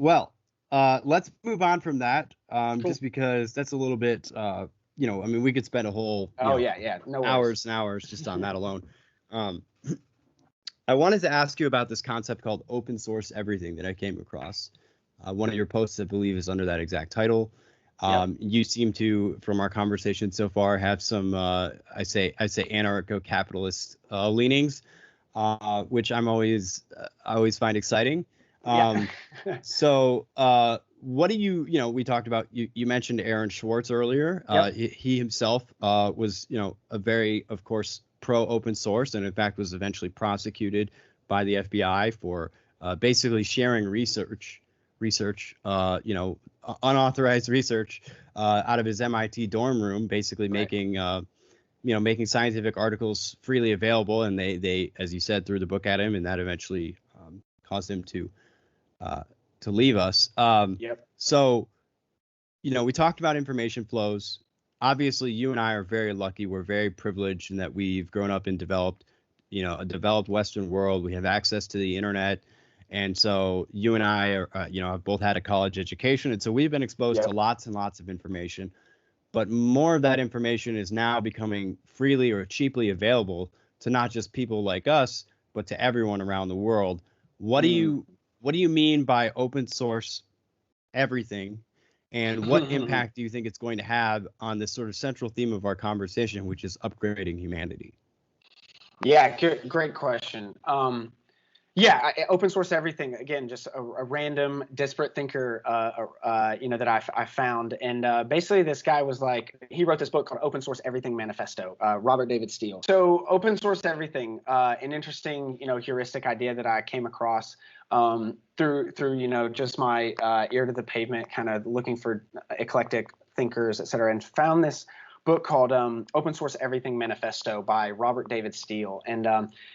Well, let's move on from that, Cool. just because that's a little bit, I mean, we could spend a whole, Oh yeah, no worries. hours and hours just on that alone. Um, I wanted to ask you about this concept called open source everything that I came across. One of your posts, I believe, is under that exact title. Yep. You seem to, from our conversation so far, have some, I say anarcho-capitalist leanings, which I always find exciting. Yeah. So, what do we talked about, you mentioned Aaron Swartz earlier. Yep. He himself was, a very, of course, pro open source, and in fact was eventually prosecuted by the FBI for basically sharing research, unauthorized research out of his MIT dorm room, basically Right. making scientific articles freely available. And they, as you said, threw the book at him, and that eventually caused him to leave us. Yep. So, we talked about information flows. Obviously, you and I are very lucky. We're very privileged in that we've grown up in a developed Western world. We have access to the internet. And so you and I are, have both had a college education. And so we've been exposed to Yep. lots and lots of information. But more of that information is now becoming freely or cheaply available to not just people like us, but to everyone around the world. What do you mean by open source everything? And what impact do you think it's going to have on this sort of central theme of our conversation, which is upgrading humanity? Yeah, great question. Open source everything. Again, just a random disparate thinker, that I found, and basically this guy was like, he wrote this book called Open Source Everything Manifesto. Robert David Steele. So open source everything, an interesting heuristic idea that I came across through just my ear to the pavement, kind of looking for eclectic thinkers, et cetera, and found this book called Open Source Everything Manifesto by Robert David Steele. And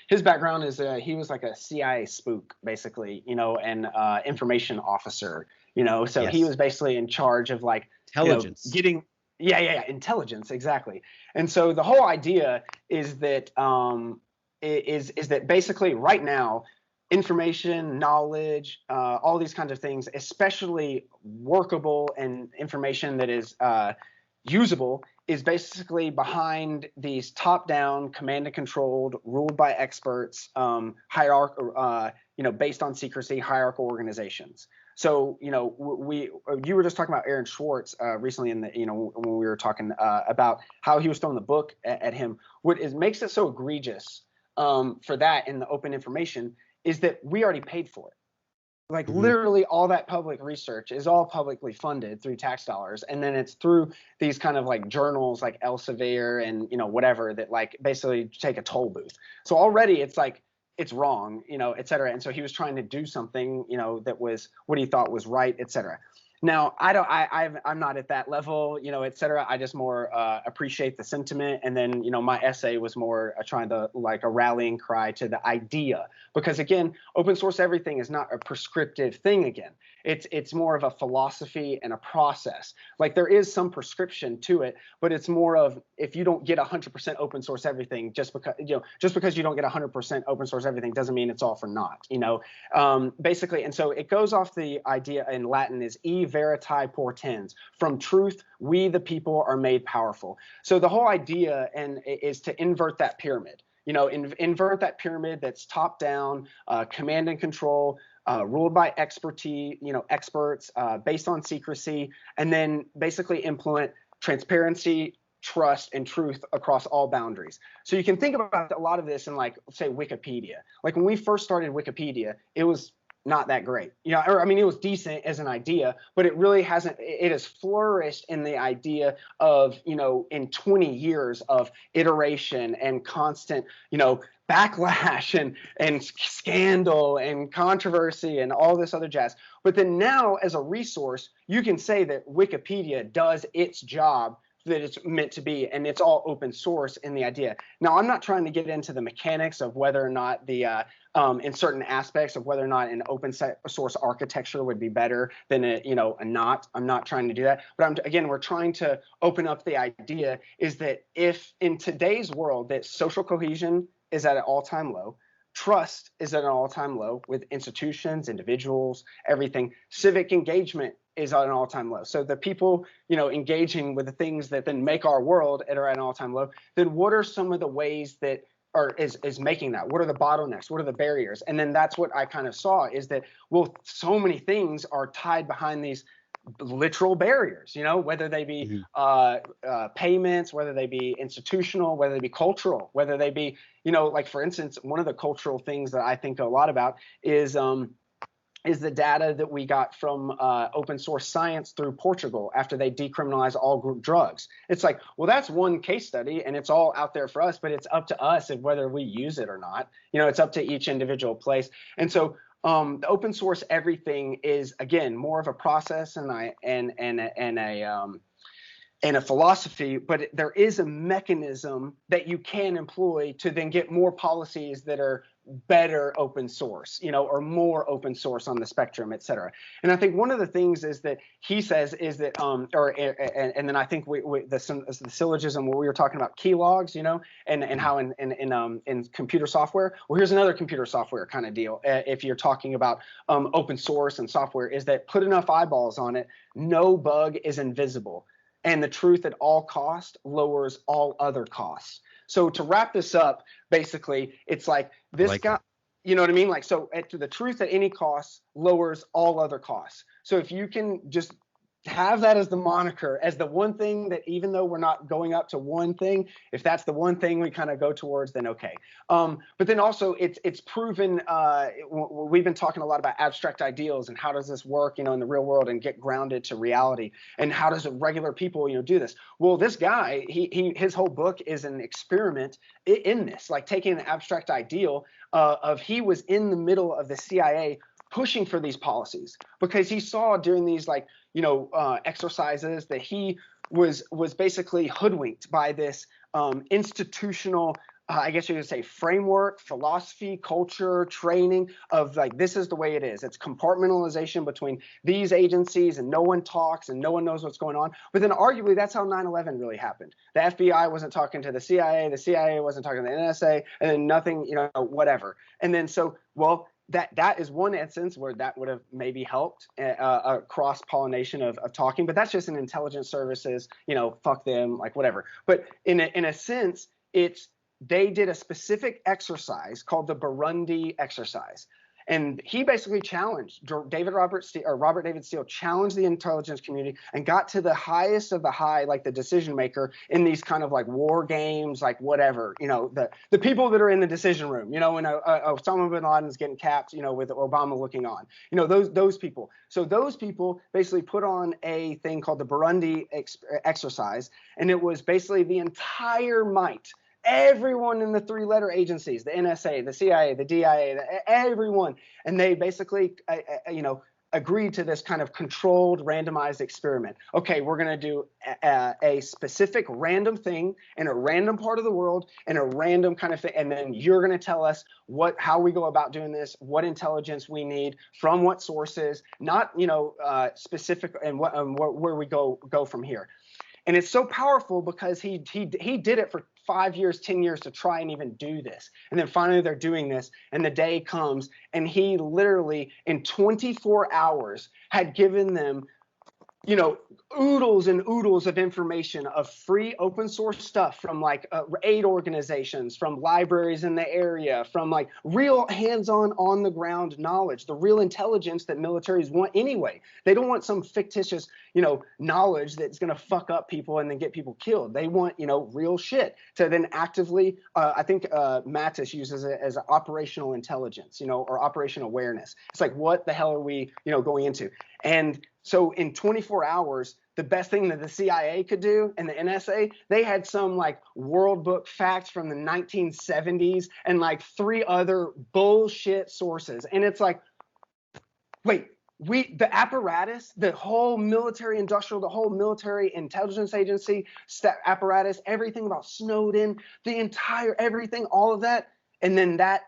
his background is he was like a CIA spook, basically, and information officer, so Yes. he was basically in charge of like Intelligence. getting intelligence, exactly. And so the whole idea is that is that basically right now, information, knowledge, all these kinds of things, especially workable and information that is usable, is basically behind these top-down, command and controlled, ruled by experts, based on secrecy, hierarchical organizations. So, you were just talking about Aaron Swartz recently when we were talking about how he was throwing the book at him. What makes it so egregious for that in the open information is that we already paid for it. Like literally all that public research is all publicly funded through tax dollars. And then it's through these kind of like journals like Elsevier and, whatever, that like basically take a toll booth. So already it's like, it's wrong, et cetera. And so he was trying to do something, that was what he thought was right, et cetera. Now, I'm not at that level, et cetera. I just more appreciate the sentiment. And then, my essay was more trying to like a rallying cry to the idea, because again, open source everything is not a prescriptive thing. Again, it's more of a philosophy and a process. Like there is some prescription to it, but it's more of, if you don't get 100% open source everything, just because you don't get 100% open source everything doesn't mean it's all for naught, basically. And so it goes off the idea in Latin is e veritae portens. From truth, we the people are made powerful. So the whole idea is to invert that pyramid. Invert that pyramid that's top down, command and control, ruled by expertise, experts, based on secrecy, and then basically implement transparency, trust, and truth across all boundaries. So you can think about a lot of this in, like, say, Wikipedia. Like when we first started Wikipedia, it was not that great, it was decent as an idea, but it really hasn't. It has flourished in the idea of, in 20 years of iteration and constant, backlash and scandal and controversy and all this other jazz. But then now, as a resource, you can say that Wikipedia does its job that it's meant to be, and it's all open source in the idea. Now, I'm not trying to get into the mechanics of whether or not the in certain aspects of whether or not an open source architecture would be better than a not. I'm not trying to do that. But we're trying to open up the idea is that if in today's world that social cohesion is at an all-time low, Trust is at an all-time low with institutions, individuals, everything. Civic engagement is at an all-time low. So the people, engaging with the things that then make our world are at an all-time low. Then what are some of the ways that is making that? What are the bottlenecks? What are the barriers? And then that's what I kind of saw is that, well, so many things are tied behind these literal barriers, whether they be payments, whether they be institutional, whether they be cultural, whether they be, like for instance, one of the cultural things that I think a lot about is the data that we got from open source science through Portugal after they decriminalized all group drugs. It's like, well, that's one case study and it's all out there for us, but it's up to us of whether we use it or not. It's up to each individual place. And so the open source everything is, again, more of a process and a philosophy, but there is a mechanism that you can employ to then get more policies that are better open source, or more open source on the spectrum, et cetera. And I think one of the things is that he says is that, and then I think the syllogism where we were talking about key logs, and how in computer software. Well, here's another computer software kind of deal. If you're talking about open source and software, is that put enough eyeballs on it, no bug is invisible. And the truth at all cost lowers all other costs. So to wrap this up, basically, it's like this guy, you know what I mean? Like, so the truth at any cost lowers all other costs. So if you can just have that as the moniker, as the one thing that, even though we're not going up to one thing, if that's the one thing we kind of go towards, then okay. But then also it's proven, we've been talking a lot about abstract ideals and how does this work, in the real world and get grounded to reality, and how does regular people, do this? Well, this guy, his whole book is an experiment in this, like taking an abstract ideal of he was in the middle of the CIA pushing for these policies because he saw during these exercises that he was basically hoodwinked by this institutional, I guess you could say, framework, philosophy, culture, training of like, this is the way it is. It's compartmentalization between these agencies and no one talks and no one knows what's going on. But then arguably that's how 9/11 really happened. The FBI wasn't talking to the CIA wasn't talking to the NSA, and then nothing, whatever. And then so, well, that is one instance where that would have maybe helped a cross-pollination of talking, but that's just an intelligence services, fuck them, like whatever. But in a sense, they did a specific exercise called the Burundi exercise. And he basically challenged Robert David Steele challenged the intelligence community and got to the highest of the high, like the decision maker in these kind of like war games, like whatever, the people that are in the decision room, when Osama bin Laden's getting capped, with Obama looking on, those people. So those people basically put on a thing called the Burundi exercise, and it was basically the entire might. Everyone in the three-letter agencies, the NSA, the CIA, the DIA, everyone. And they basically, agreed to this kind of controlled, randomized experiment. Okay, we're going to do a specific random thing in a random part of the world in a random kind of thing. And then you're going to tell us how we go about doing this, what intelligence we need, from what sources, not, specific, and where we go from here. And it's so powerful because he did it for 5 years, 10 years to try and even do this. And then finally they're doing this, and the day comes, and he literally in 24 hours had given them, oodles and oodles of information of free open source stuff from like aid organizations, from libraries in the area, from like real hands-on, on the ground knowledge, the real intelligence that militaries want anyway. They don't want some fictitious, knowledge that's going to fuck up people and then get people killed. They want, real shit to then actively, I think Mattis uses it as operational intelligence, or operational awareness. It's like, what the hell are we, going into? And so in 24 hours, the best thing that the CIA could do and the NSA, they had some like World Book facts from the 1970s and like 3 other bullshit sources. And it's like, wait, the apparatus, the whole military industrial, the whole military intelligence agency apparatus, everything about Snowden, the entire everything, all of that. And then that,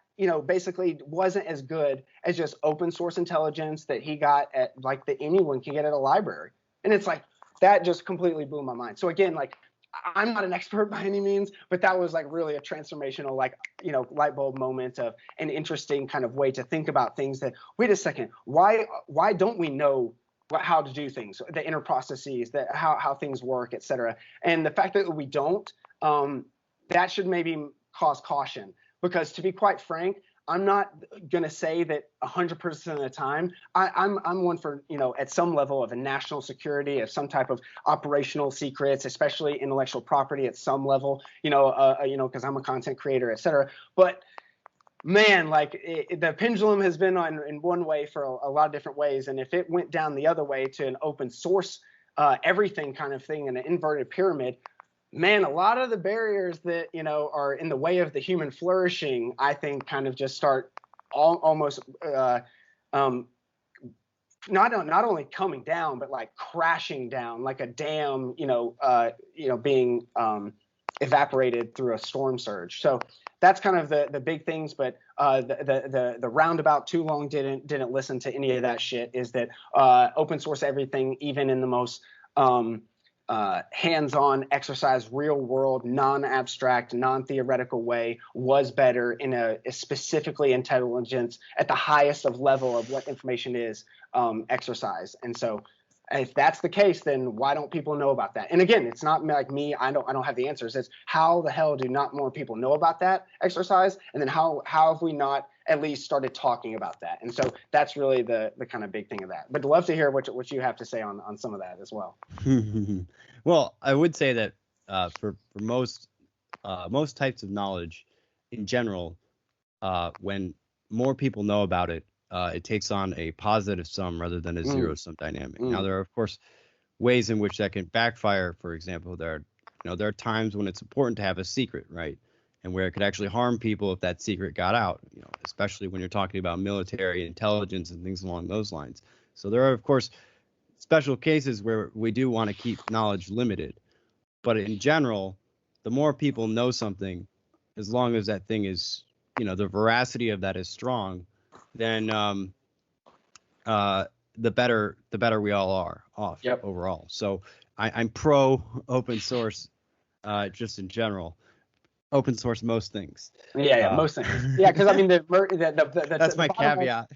basically wasn't as good as just open source intelligence that he got at like that anyone can get at a library. And it's like, that just completely blew my mind. So again, like I'm not an expert by any means, but that was like really a transformational, like, light bulb moment of an interesting kind of way to think about things. That, wait a second, why don't we know how to do things, the inner processes, that how things work, et cetera. And the fact that we don't, that should maybe cause caution, because to be quite frank, I'm not going to say that 100% of the time. I'm one for, at some level of a national security, of some type of operational secrets, especially intellectual property at some level, because I'm a content creator, et cetera. But man, like the pendulum has been on in one way for a lot of different ways. And if it went down the other way to an open source, everything kind of thing, in an inverted pyramid, man, a lot of the barriers that, are in the way of the human flourishing, I think kind of just start almost not only coming down, but like crashing down like a dam, being evaporated through a storm surge. So that's kind of the big things. But the roundabout too long didn't listen to any of that shit is that open source everything, even in the most hands-on exercise, real world, non-abstract, non-theoretical way, was better in a specifically intelligence at the highest of level of what information is exercise. And so if that's the case, then why don't people know about that? And again, it's not like me, I don't have the answers. It's how the hell do not more people know about that exercise? And then how have we not at least started talking about that? And so that's really the kind of big thing of that. But I'd love to hear what you have to say on some of that as well. Well, I would say that for most types of knowledge in general, when more people know about it, it takes on a positive sum rather than a zero sum dynamic. Now, there are, of course, ways in which that can backfire. For example, there are times when it's important to have a secret, right? And where it could actually harm people if that secret got out, especially when you're talking about military intelligence and things along those lines. So there are, of course, special cases where we do want to keep knowledge limited. But in general, the more people know something, as long as that thing is, the veracity of that is strong, then the better we all are off overall. So I'm pro open source, just in general. Open source most things. Yeah, most things. Yeah, because I mean, that's my caveat.